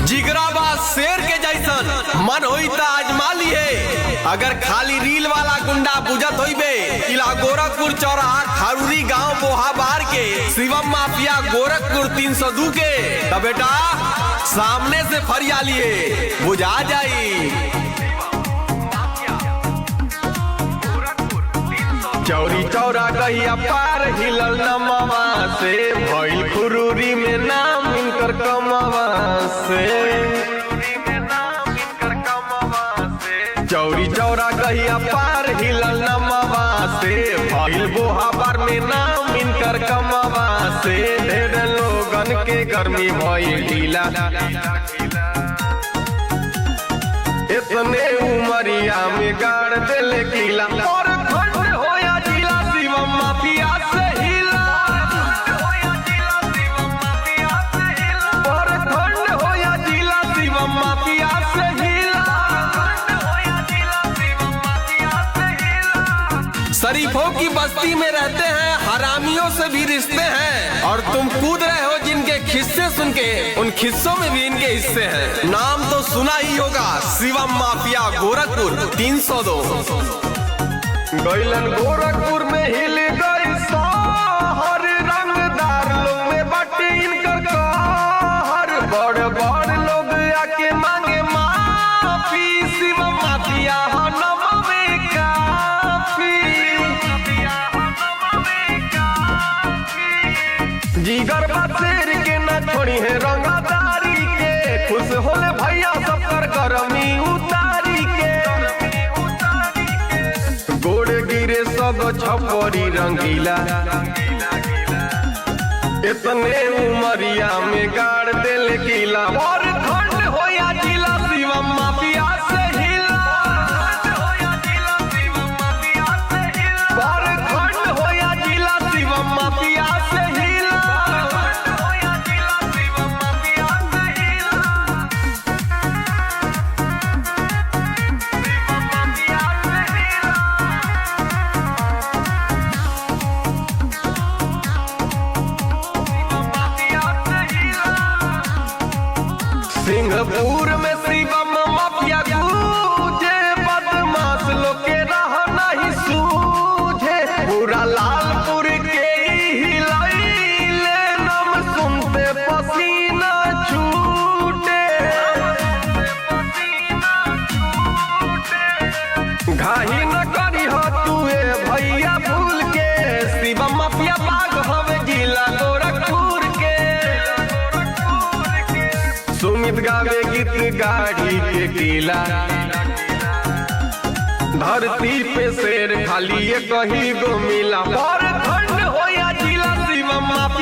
जिगराबाद शेर के जैसन मन होई त आजमा लिए। अगर खाली रील वाला गुंडा बुझत होइबे इला गोरखपुर चौराहा खारूरी गांव बोहा बार के शिवम माफिया गोरखपुर 302 के तब बेटा सामने से फरिया लिए बुझा जाई। चौरी चौरा कहिया पार हिलल नमवा से भइल खुरूरी में नाम इनकर कमवा से। चौरी चौरा कहिया पार हिलल नमवा से भइल बोहाबार में नाम इनकर कमवा से। ढेर लोगन के गर्मी भइल ढीला इतने उमरिया में गाड़ देले किला। और खंड होया जिला शिवम माफिया से हिला। और खंड होया जिला शिवम माफिया से हिला। शरीफों की बस्ती में रहते हैं, हरामियों से भी रिश्ते हैं। और तुम कूद रहे हो जिनके खिस्से सुन के, उन खिस्सों में भी इनके हिस्से हैं। नाम तो सुना ही होगा शिवम माफिया गोरखपुर 302। गैलन गोरखपुर में हिल गई शहर, रंगदार लोग में बाटे इनकर कहर। बड़ बड़ लोग आके मांगे माफी, शिवम माफिया नम में काफी। जिगर शेर के न छोड़ी है रंगदारी के, खुश होले भैया सब कर करमी उतारी के। गोड़ गिरे सब छपरी रंगीला इतने उमरिया में गाड़ देले किला। और खंड होया जिला शिवम माफिया से हिला। और खंड होया जिला शिवम माफिया से हिला। सिंहपुर में शिवम माफिया गूंजे, बदमाश लोग के राह नहीं सूझे। पूरा लालपुर के हिलैले नाम सुनते पसीना छूटे। घाही न करी हो तुए भैया भूल के, शिवम माफिया बाग हवे जिला गोरखपुर के। सुमित गावे गीत गाड़ी के किला, धरती पे शेर खाली ये कहीं गो मिला। और खंड होया जिला शिवम माफिया